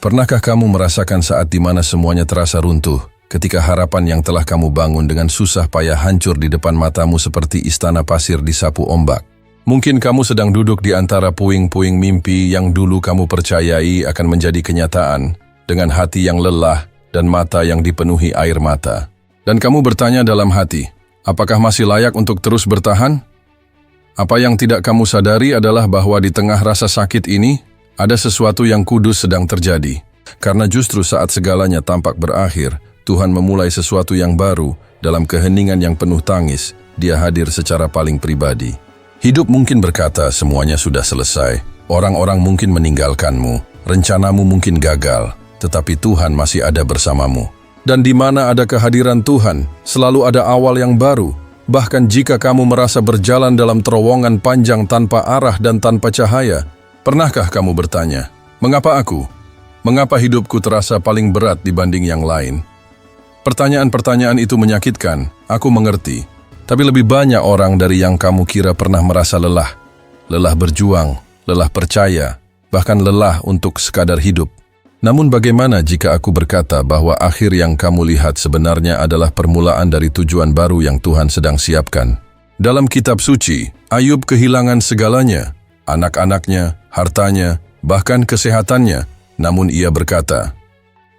Pernahkah kamu merasakan saat di mana semuanya terasa runtuh, ketika harapan yang telah kamu bangun dengan susah payah hancur di depan matamu seperti istana pasir disapu ombak? Mungkin kamu sedang duduk di antara puing-puing mimpi yang dulu kamu percayai akan menjadi kenyataan, dengan hati yang lelah dan mata yang dipenuhi air mata. Dan kamu bertanya dalam hati, apakah masih layak untuk terus bertahan? Apa yang tidak kamu sadari adalah bahwa di tengah rasa sakit ini, ada sesuatu yang kudus sedang terjadi. Karena justru saat segalanya tampak berakhir, Tuhan memulai sesuatu yang baru. Dalam keheningan yang penuh tangis, Dia hadir secara paling pribadi. Hidup mungkin berkata semuanya sudah selesai. Orang-orang mungkin meninggalkanmu. Rencanamu mungkin gagal. Tetapi Tuhan masih ada bersamamu. Dan di mana ada kehadiran Tuhan, selalu ada awal yang baru. Bahkan jika kamu merasa berjalan dalam terowongan panjang tanpa arah dan tanpa cahaya, pernahkah kamu bertanya, mengapa aku? Mengapa hidupku terasa paling berat dibanding yang lain? Pertanyaan-pertanyaan itu menyakitkan, aku mengerti. Tapi lebih banyak orang dari yang kamu kira pernah merasa lelah. Lelah berjuang, lelah percaya, bahkan lelah untuk sekadar hidup. Namun bagaimana jika aku berkata bahwa akhir yang kamu lihat sebenarnya adalah permulaan dari tujuan baru yang Tuhan sedang siapkan? Dalam kitab suci, Ayub kehilangan segalanya, anak-anaknya, hartanya, bahkan kesehatannya. Namun ia berkata,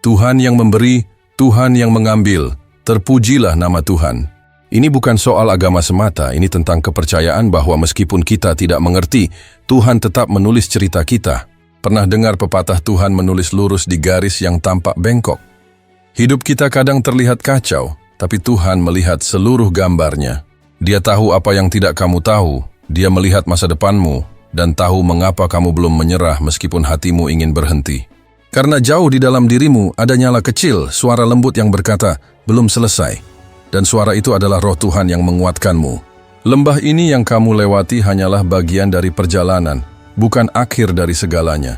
Tuhan yang memberi, Tuhan yang mengambil, terpujilah nama Tuhan. Ini bukan soal agama semata, ini tentang kepercayaan bahwa meskipun kita tidak mengerti, Tuhan tetap menulis cerita kita. Pernah dengar pepatah Tuhan menulis lurus di garis yang tampak bengkok? Hidup kita kadang terlihat kacau, tapi Tuhan melihat seluruh gambarnya. Dia tahu apa yang tidak kamu tahu, Dia melihat masa depanmu, dan tahu mengapa kamu belum menyerah meskipun hatimu ingin berhenti. Karena jauh di dalam dirimu ada nyala kecil, suara lembut yang berkata, belum selesai. Dan suara itu adalah roh Tuhan yang menguatkanmu. Lembah ini yang kamu lewati hanyalah bagian dari perjalanan, bukan akhir dari segalanya.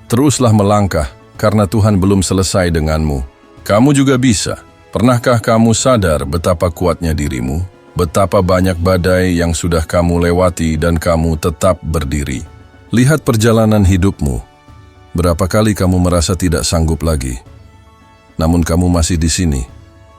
Teruslah melangkah, karena Tuhan belum selesai denganmu. Kamu juga bisa. Pernahkah kamu sadar betapa kuatnya dirimu? Betapa banyak badai yang sudah kamu lewati dan kamu tetap berdiri. Lihat perjalanan hidupmu. Berapa kali kamu merasa tidak sanggup lagi? Namun kamu masih di sini,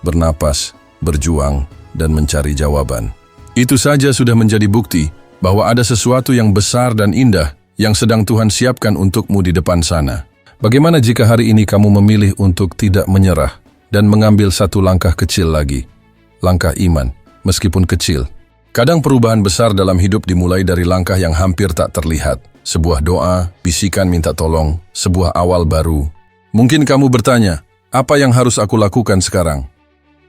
bernapas, berjuang, dan mencari jawaban. Itu saja sudah menjadi bukti bahwa ada sesuatu yang besar dan indah yang sedang Tuhan siapkan untukmu di depan sana. Bagaimana jika hari ini kamu memilih untuk tidak menyerah dan mengambil satu langkah kecil lagi? Langkah iman, meskipun kecil. Kadang perubahan besar dalam hidup dimulai dari langkah yang hampir tak terlihat. Sebuah doa, bisikan minta tolong, sebuah awal baru. Mungkin kamu bertanya, apa yang harus aku lakukan sekarang?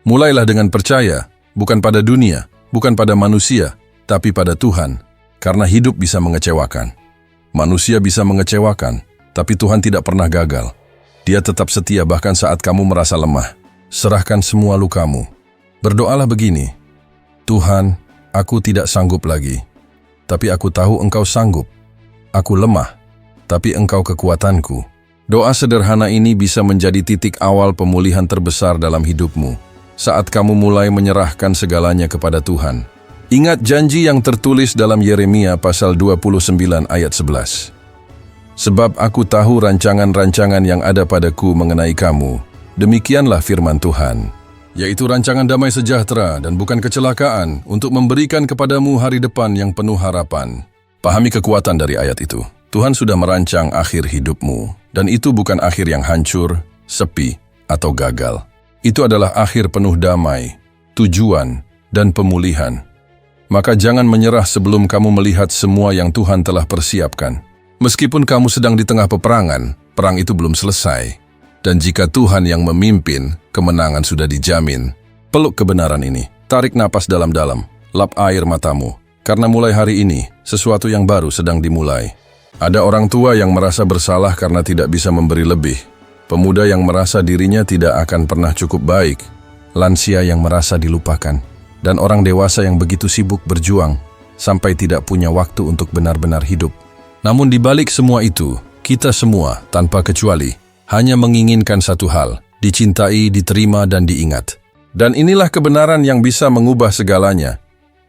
Mulailah dengan percaya, bukan pada dunia, bukan pada manusia, tapi pada Tuhan. Karena hidup bisa mengecewakan. Manusia bisa mengecewakan, tapi Tuhan tidak pernah gagal. Dia tetap setia bahkan saat kamu merasa lemah. Serahkan semua lukamu. Berdoalah begini, Tuhan, aku tidak sanggup lagi, tapi aku tahu Engkau sanggup. Aku lemah, tapi Engkau kekuatanku. Doa sederhana ini bisa menjadi titik awal pemulihan terbesar dalam hidupmu. Saat kamu mulai menyerahkan segalanya kepada Tuhan. Ingat janji yang tertulis dalam Yeremia pasal 29 ayat 11. Sebab aku tahu rancangan-rancangan yang ada padaku mengenai kamu. Demikianlah firman Tuhan. Yaitu rancangan damai sejahtera dan bukan kecelakaan untuk memberikan kepadamu hari depan yang penuh harapan. Pahami kekuatan dari ayat itu. Tuhan sudah merancang akhir hidupmu. Dan itu bukan akhir yang hancur, sepi, atau gagal. Itu adalah akhir penuh damai, tujuan, dan pemulihan. Maka jangan menyerah sebelum kamu melihat semua yang Tuhan telah persiapkan. Meskipun kamu sedang di tengah peperangan, perang itu belum selesai. Dan jika Tuhan yang memimpin, kemenangan sudah dijamin. Peluk kebenaran ini, tarik napas dalam-dalam, lap air matamu. Karena mulai hari ini, sesuatu yang baru sedang dimulai. Ada orang tua yang merasa bersalah karena tidak bisa memberi lebih. Pemuda yang merasa dirinya tidak akan pernah cukup baik. Lansia yang merasa dilupakan. Dan orang dewasa yang begitu sibuk berjuang sampai tidak punya waktu untuk benar-benar hidup. Namun di balik semua itu, kita semua tanpa kecuali hanya menginginkan satu hal, dicintai, diterima, dan diingat. Dan inilah kebenaran yang bisa mengubah segalanya.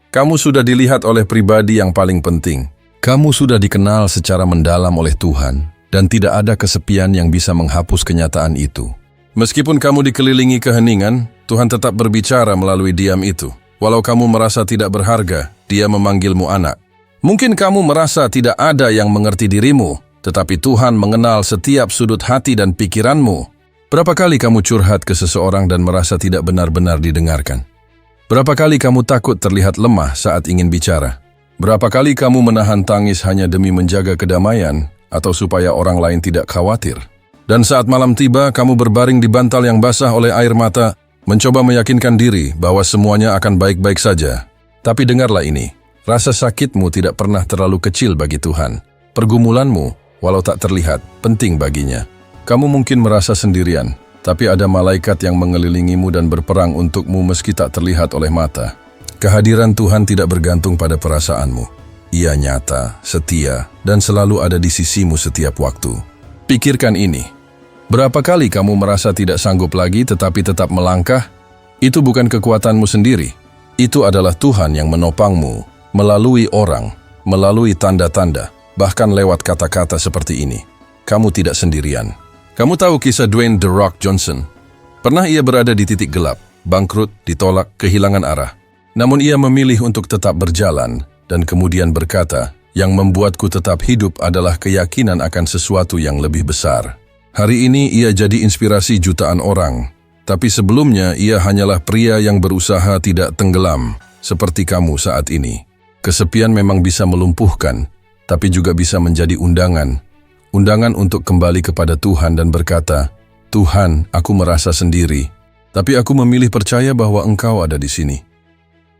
Kamu sudah dilihat oleh pribadi yang paling penting. Kamu sudah dikenal secara mendalam oleh Tuhan. dan tidak ada kesepian yang bisa menghapus kenyataan itu. Meskipun kamu dikelilingi keheningan, Tuhan tetap berbicara melalui diam itu. Walau kamu merasa tidak berharga, Dia memanggilmu anak. Mungkin kamu merasa tidak ada yang mengerti dirimu, tetapi Tuhan mengenal setiap sudut hati dan pikiranmu. Berapa kali kamu curhat ke seseorang dan merasa tidak benar-benar didengarkan? Berapa kali kamu takut terlihat lemah saat ingin bicara? Berapa kali kamu menahan tangis hanya demi menjaga kedamaian atau supaya orang lain tidak khawatir? Dan saat malam tiba, kamu berbaring di bantal yang basah oleh air mata, mencoba meyakinkan diri bahwa semuanya akan baik-baik saja. Tapi dengarlah ini, rasa sakitmu tidak pernah terlalu kecil bagi Tuhan. Pergumulanmu, walau tak terlihat, penting baginya. Kamu mungkin merasa sendirian, tapi ada malaikat yang mengelilingimu dan berperang untukmu meski tak terlihat oleh mata. Kehadiran Tuhan tidak bergantung pada perasaanmu. Ia nyata, setia, dan selalu ada di sisimu setiap waktu. Pikirkan ini. Berapa kali kamu merasa tidak sanggup lagi tetapi tetap melangkah? Itu bukan kekuatanmu sendiri. Itu adalah Tuhan yang menopangmu melalui orang, melalui tanda-tanda, bahkan lewat kata-kata seperti ini. Kamu tidak sendirian. Kamu tahu kisah Dwayne The Rock Johnson? Pernah ia berada di titik gelap, bangkrut, ditolak, kehilangan arah. Namun ia memilih untuk tetap berjalan dan kemudian berkata, yang membuatku tetap hidup adalah keyakinan akan sesuatu yang lebih besar. Hari ini ia jadi inspirasi jutaan orang, tapi sebelumnya ia hanyalah pria yang berusaha tidak tenggelam, seperti kamu saat ini. Kesepian memang bisa melumpuhkan, tapi juga bisa menjadi undangan. Undangan untuk kembali kepada Tuhan dan berkata, Tuhan, aku merasa sendiri, tapi aku memilih percaya bahwa Engkau ada di sini.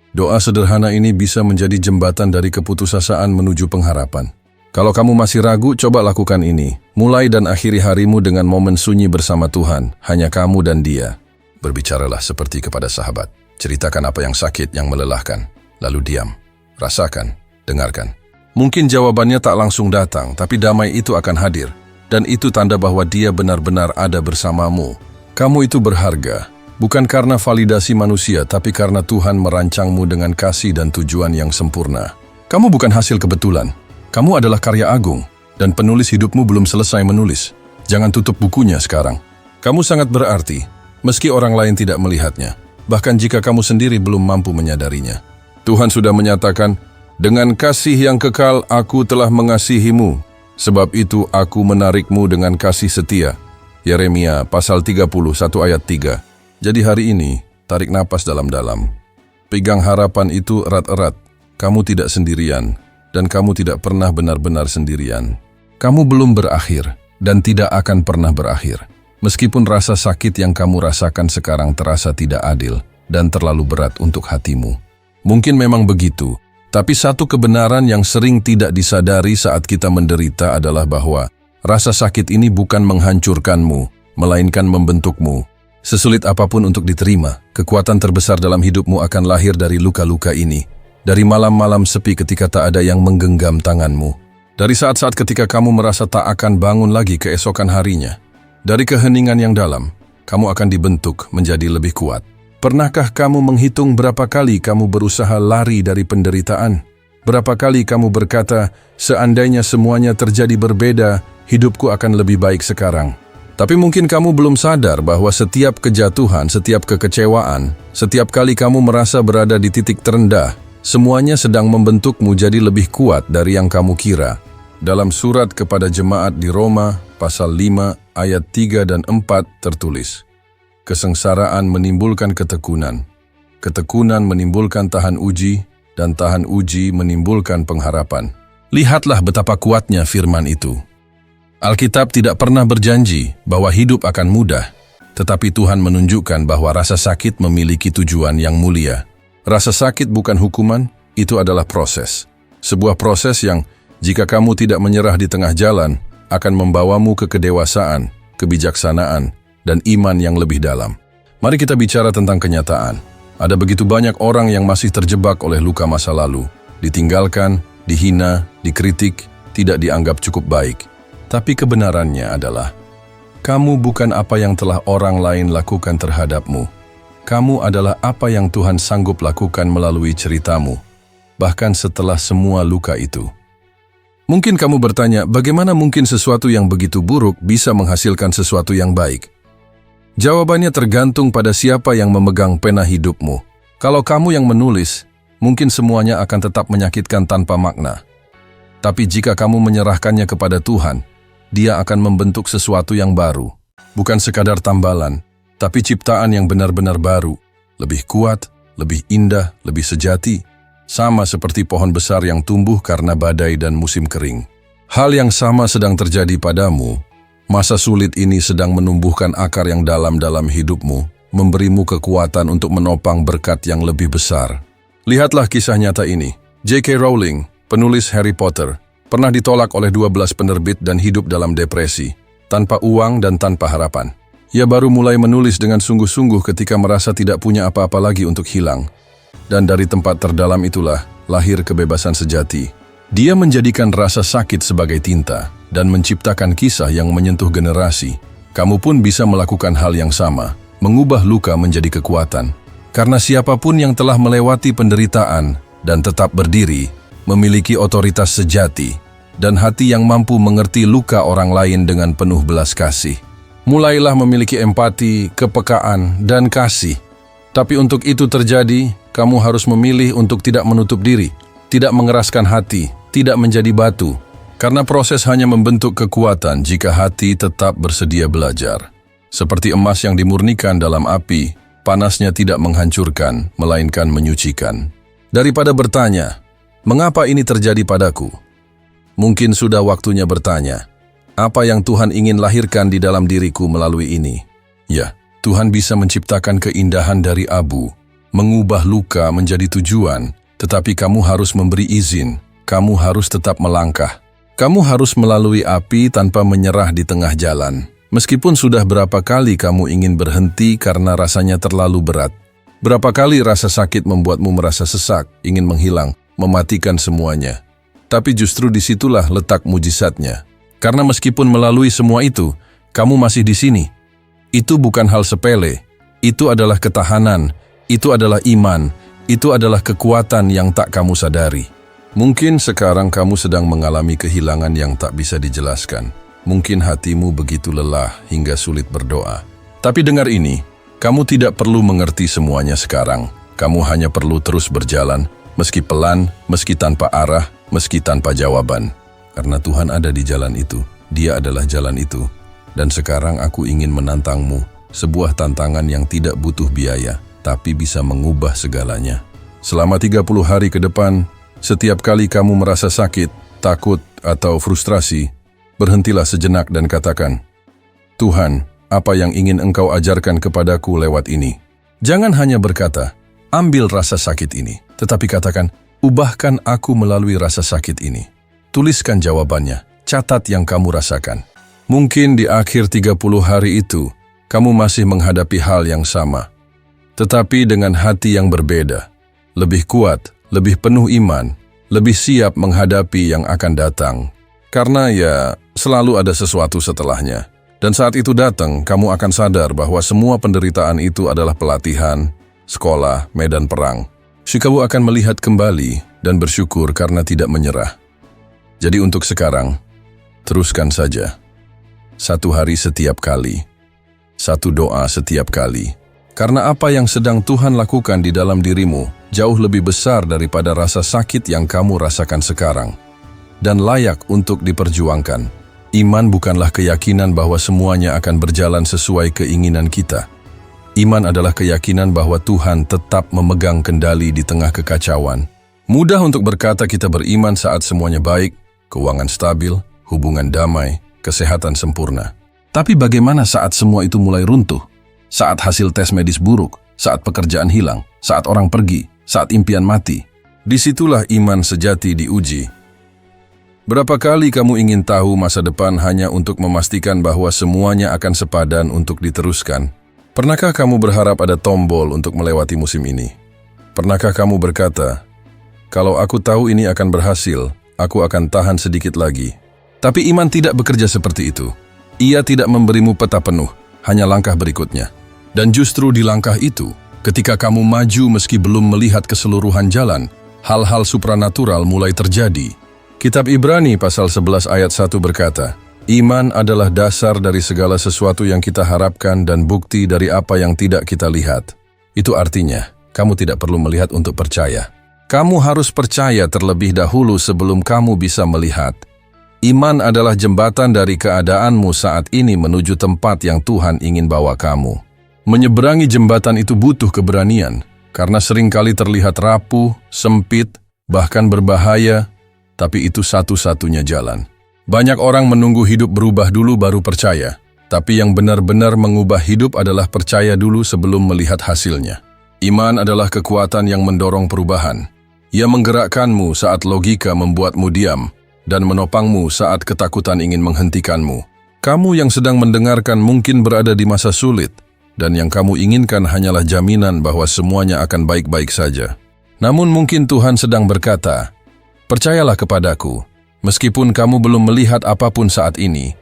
Doa sederhana ini bisa menjadi jembatan dari keputusasaan menuju pengharapan. Kalau kamu masih ragu, coba lakukan ini. Mulai dan akhiri harimu dengan momen sunyi bersama Tuhan, hanya kamu dan Dia. Berbicaralah seperti kepada sahabat. Ceritakan apa yang sakit, yang melelahkan. Lalu diam, rasakan, dengarkan. Mungkin jawabannya tak langsung datang, tapi damai itu akan hadir. Dan itu tanda bahwa Dia benar-benar ada bersamamu. Kamu itu berharga. Bukan karena validasi manusia, tapi karena Tuhan merancangmu dengan kasih dan tujuan yang sempurna. Kamu bukan hasil kebetulan. Kamu adalah karya agung, dan penulis hidupmu belum selesai menulis. Jangan tutup bukunya sekarang. Kamu sangat berarti, meski orang lain tidak melihatnya, bahkan jika kamu sendiri belum mampu menyadarinya. Tuhan sudah menyatakan, dengan kasih yang kekal aku telah mengasihimu, sebab itu aku menarikmu dengan kasih setia. Yeremia pasal 31 ayat 3. Jadi hari ini, tarik napas dalam-dalam. Pegang harapan itu erat-erat. Kamu tidak sendirian, dan kamu tidak pernah benar-benar sendirian. Kamu belum berakhir, dan tidak akan pernah berakhir. Meskipun rasa sakit yang kamu rasakan sekarang terasa tidak adil, dan terlalu berat untuk hatimu. Mungkin memang begitu, tapi satu kebenaran yang sering tidak disadari saat kita menderita adalah bahwa rasa sakit ini bukan menghancurkanmu, melainkan membentukmu. Sesulit apapun untuk diterima, kekuatan terbesar dalam hidupmu akan lahir dari luka-luka ini. Dari malam-malam sepi ketika tak ada yang menggenggam tanganmu. Dari saat-saat ketika kamu merasa tak akan bangun lagi keesokan harinya. Dari keheningan yang dalam, kamu akan dibentuk menjadi lebih kuat. Pernahkah kamu menghitung berapa kali kamu berusaha lari dari penderitaan? Berapa kali kamu berkata, seandainya semuanya terjadi berbeda, hidupku akan lebih baik sekarang. Tapi mungkin kamu belum sadar bahwa setiap kejatuhan, setiap kekecewaan, setiap kali kamu merasa berada di titik terendah, semuanya sedang membentukmu jadi lebih kuat dari yang kamu kira. Dalam surat kepada jemaat di Roma, pasal 5, ayat 3 dan 4 tertulis, kesengsaraan menimbulkan ketekunan, ketekunan menimbulkan tahan uji, dan tahan uji menimbulkan pengharapan. Lihatlah betapa kuatnya firman itu. Alkitab tidak pernah berjanji bahwa hidup akan mudah, tetapi Tuhan menunjukkan bahwa rasa sakit memiliki tujuan yang mulia. Rasa sakit bukan hukuman, itu adalah proses. Sebuah proses yang, jika kamu tidak menyerah di tengah jalan, akan membawamu ke kedewasaan, kebijaksanaan, dan iman yang lebih dalam. Mari kita bicara tentang kenyataan. Ada begitu banyak orang yang masih terjebak oleh luka masa lalu, ditinggalkan, dihina, dikritik, tidak dianggap cukup baik. Tapi kebenarannya adalah, kamu bukan apa yang telah orang lain lakukan terhadapmu. Kamu adalah apa yang Tuhan sanggup lakukan melalui ceritamu, bahkan setelah semua luka itu. Mungkin kamu bertanya, bagaimana mungkin sesuatu yang begitu buruk bisa menghasilkan sesuatu yang baik? Jawabannya tergantung pada siapa yang memegang pena hidupmu. Kalau kamu yang menulis, mungkin semuanya akan tetap menyakitkan tanpa makna. Tapi jika kamu menyerahkannya kepada Tuhan, Dia akan membentuk sesuatu yang baru. Bukan sekadar tambalan, tapi ciptaan yang benar-benar baru. Lebih kuat, lebih indah, lebih sejati. Sama seperti pohon besar yang tumbuh karena badai dan musim kering. Hal yang sama sedang terjadi padamu. Masa sulit ini sedang menumbuhkan akar yang dalam hidupmu, memberimu kekuatan untuk menopang berkat yang lebih besar. Lihatlah kisah nyata ini. J.K. Rowling, penulis Harry Potter, pernah ditolak oleh 12 penerbit dan hidup dalam depresi, tanpa uang dan tanpa harapan. Ia baru mulai menulis dengan sungguh-sungguh ketika merasa tidak punya apa-apa lagi untuk hilang. Dan dari tempat terdalam itulah lahir kebebasan sejati. Dia menjadikan rasa sakit sebagai tinta dan menciptakan kisah yang menyentuh generasi. Kamu pun bisa melakukan hal yang sama, mengubah luka menjadi kekuatan. Karena siapapun yang telah melewati penderitaan dan tetap berdiri, memiliki otoritas sejati dan hati yang mampu mengerti luka orang lain dengan penuh belas kasih. Mulailah memiliki empati, kepekaan, dan kasih. Tapi untuk itu terjadi, kamu harus memilih untuk tidak menutup diri, tidak mengeraskan hati, tidak menjadi batu. Karena proses hanya membentuk kekuatan jika hati tetap bersedia belajar. Seperti emas yang dimurnikan dalam api, panasnya tidak menghancurkan, melainkan menyucikan. Daripada bertanya, mengapa ini terjadi padaku? Mungkin sudah waktunya bertanya, apa yang Tuhan ingin lahirkan di dalam diriku melalui ini? Ya, Tuhan bisa menciptakan keindahan dari abu, mengubah luka menjadi tujuan, tetapi kamu harus memberi izin, kamu harus tetap melangkah. Kamu harus melalui api tanpa menyerah di tengah jalan. Meskipun sudah berapa kali kamu ingin berhenti karena rasanya terlalu berat. Berapa kali rasa sakit membuatmu merasa sesak, ingin menghilang, mematikan semuanya. Tapi justru disitulah letak mujizatnya. Karena meskipun melalui semua itu, kamu masih di sini. Itu bukan hal sepele. Itu adalah ketahanan. Itu adalah iman. Itu adalah kekuatan yang tak kamu sadari. Mungkin sekarang kamu sedang mengalami kehilangan yang tak bisa dijelaskan. Mungkin hatimu begitu lelah hingga sulit berdoa. Tapi dengar ini, kamu tidak perlu mengerti semuanya sekarang. Kamu hanya perlu terus berjalan, meski pelan, meski tanpa arah, meski tanpa jawaban. Karena Tuhan ada di jalan itu. Dia adalah jalan itu. Dan sekarang aku ingin menantangmu, sebuah tantangan yang tidak butuh biaya, tapi bisa mengubah segalanya. Selama 30 hari ke depan, setiap kali kamu merasa sakit, takut, atau frustrasi, berhentilah sejenak dan katakan, Tuhan, apa yang ingin Engkau ajarkan kepadaku lewat ini? Jangan hanya berkata, ambil rasa sakit ini, tetapi katakan, ubahkan aku melalui rasa sakit ini. Tuliskan jawabannya, catat yang kamu rasakan. Mungkin di akhir 30 hari itu, kamu masih menghadapi hal yang sama, tetapi dengan hati yang berbeda, lebih kuat, lebih penuh iman, lebih siap menghadapi yang akan datang. Karena ya, selalu ada sesuatu setelahnya. Dan saat itu datang, kamu akan sadar bahwa semua penderitaan itu adalah pelatihan, sekolah, medan perang. Kamu akan melihat kembali dan bersyukur karena tidak menyerah. Jadi untuk sekarang, teruskan saja. Satu hari setiap kali. Satu doa setiap kali. Karena apa yang sedang Tuhan lakukan di dalam dirimu jauh lebih besar daripada rasa sakit yang kamu rasakan sekarang. Dan layak untuk diperjuangkan. Iman bukanlah keyakinan bahwa semuanya akan berjalan sesuai keinginan kita. Iman adalah keyakinan bahwa Tuhan tetap memegang kendali di tengah kekacauan. Mudah untuk berkata kita beriman saat semuanya baik, keuangan stabil, hubungan damai, kesehatan sempurna. Tapi bagaimana saat semua itu mulai runtuh? Saat hasil tes medis buruk, saat pekerjaan hilang, saat orang pergi, saat impian mati. Disitulah iman sejati diuji. Berapa kali kamu ingin tahu masa depan hanya untuk memastikan bahwa semuanya akan sepadan untuk diteruskan? Pernahkah kamu berharap ada tombol untuk melewati musim ini? Pernahkah kamu berkata, kalau aku tahu ini akan berhasil, aku akan tahan sedikit lagi. Tapi iman tidak bekerja seperti itu. Ia tidak memberimu peta penuh, hanya langkah berikutnya. Dan justru di langkah itu, ketika kamu maju meski belum melihat keseluruhan jalan, hal-hal supranatural mulai terjadi. Kitab Ibrani pasal 11 ayat 1 berkata, "Iman adalah dasar dari segala sesuatu yang kita harapkan dan bukti dari apa yang tidak kita lihat." Itu artinya, kamu tidak perlu melihat untuk percaya. Kamu harus percaya terlebih dahulu sebelum kamu bisa melihat. Iman adalah jembatan dari keadaanmu saat ini menuju tempat yang Tuhan ingin bawa kamu. Menyeberangi jembatan itu butuh keberanian, karena seringkali terlihat rapuh, sempit, bahkan berbahaya, tapi itu satu-satunya jalan. Banyak orang menunggu hidup berubah dulu baru percaya, tapi yang benar-benar mengubah hidup adalah percaya dulu sebelum melihat hasilnya. Iman adalah kekuatan yang mendorong perubahan. Ia menggerakkanmu saat logika membuatmu diam, dan menopangmu saat ketakutan ingin menghentikanmu. Kamu yang sedang mendengarkan mungkin berada di masa sulit, dan yang kamu inginkan hanyalah jaminan bahwa semuanya akan baik-baik saja. Namun mungkin Tuhan sedang berkata, "Percayalah kepadaku, meskipun kamu belum melihat apapun saat ini,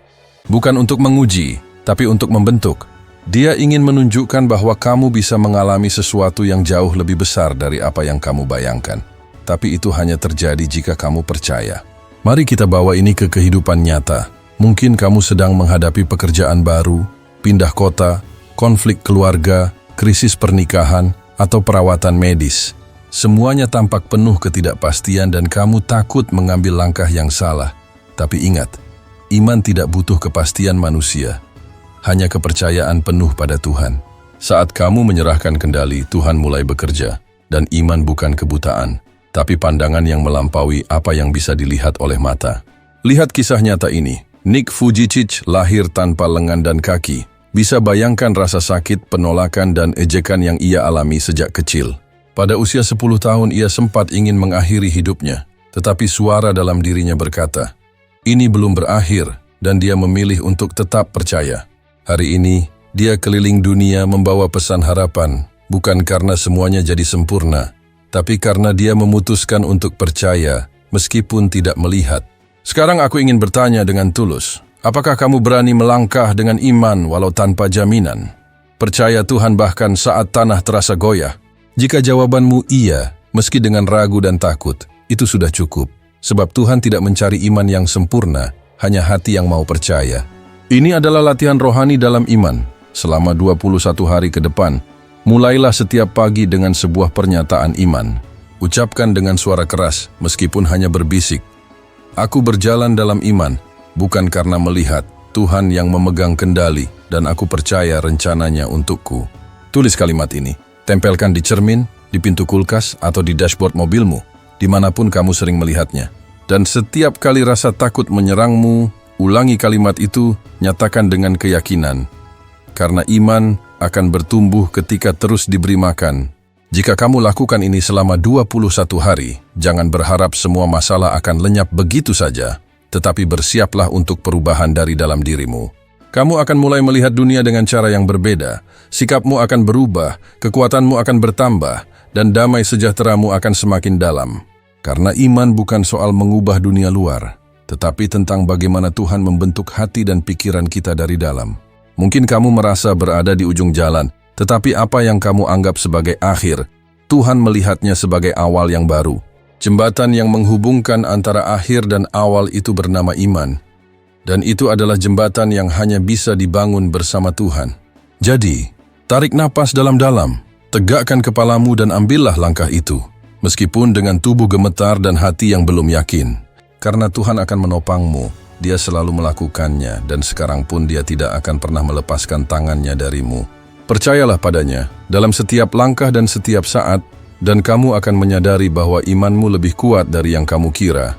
bukan untuk menguji, tapi untuk membentuk." Dia ingin menunjukkan bahwa kamu bisa mengalami sesuatu yang jauh lebih besar dari apa yang kamu bayangkan. Tapi itu hanya terjadi jika kamu percaya. Mari kita bawa ini ke kehidupan nyata. Mungkin kamu sedang menghadapi pekerjaan baru, pindah kota, konflik keluarga, krisis pernikahan, atau perawatan medis. Semuanya tampak penuh ketidakpastian dan kamu takut mengambil langkah yang salah. Tapi ingat, iman tidak butuh kepastian manusia, hanya kepercayaan penuh pada Tuhan. Saat kamu menyerahkan kendali, Tuhan mulai bekerja, dan iman bukan kebutaan, tapi pandangan yang melampaui apa yang bisa dilihat oleh mata. Lihat kisah nyata ini. Nick Vujicic lahir tanpa lengan dan kaki. Bisa bayangkan rasa sakit, penolakan, dan ejekan yang ia alami sejak kecil. Pada usia 10 tahun ia sempat ingin mengakhiri hidupnya, tetapi suara dalam dirinya berkata, ini belum berakhir, dan dia memilih untuk tetap percaya. Hari ini, dia keliling dunia membawa pesan harapan, bukan karena semuanya jadi sempurna, tapi karena dia memutuskan untuk percaya, meskipun tidak melihat. Sekarang aku ingin bertanya dengan tulus, apakah kamu berani melangkah dengan iman walau tanpa jaminan? Percaya Tuhan bahkan saat tanah terasa goyah? Jika jawabanmu iya, meski dengan ragu dan takut, itu sudah cukup. Sebab Tuhan tidak mencari iman yang sempurna, hanya hati yang mau percaya. Ini adalah latihan rohani dalam iman. Selama 21 hari ke depan, mulailah setiap pagi dengan sebuah pernyataan iman. Ucapkan dengan suara keras, meskipun hanya berbisik. Aku berjalan dalam iman, bukan karena melihat, Tuhan yang memegang kendali, dan aku percaya rencananya untukku. Tulis kalimat ini. Tempelkan di cermin, di pintu kulkas, atau di dashboard mobilmu, dimanapun kamu sering melihatnya. Dan setiap kali rasa takut menyerangmu, ulangi kalimat itu, nyatakan dengan keyakinan. Karena iman akan bertumbuh ketika terus diberi makan. Jika kamu lakukan ini selama 21 hari, jangan berharap semua masalah akan lenyap begitu saja, tetapi bersiaplah untuk perubahan dari dalam dirimu. Kamu akan mulai melihat dunia dengan cara yang berbeda, sikapmu akan berubah, kekuatanmu akan bertambah, dan damai sejahteramu akan semakin dalam. Karena iman bukan soal mengubah dunia luar, tetapi tentang bagaimana Tuhan membentuk hati dan pikiran kita dari dalam. Mungkin kamu merasa berada di ujung jalan, tetapi apa yang kamu anggap sebagai akhir, Tuhan melihatnya sebagai awal yang baru. Jembatan yang menghubungkan antara akhir dan awal itu bernama iman. Dan itu adalah jembatan yang hanya bisa dibangun bersama Tuhan. Jadi, tarik napas dalam-dalam, tegakkan kepalamu dan ambillah langkah itu. Meskipun dengan tubuh gemetar dan hati yang belum yakin. Karena Tuhan akan menopangmu, Dia selalu melakukannya dan sekarang pun Dia tidak akan pernah melepaskan tangannya darimu. Percayalah padanya dalam setiap langkah dan setiap saat, dan kamu akan menyadari bahwa imanmu lebih kuat dari yang kamu kira.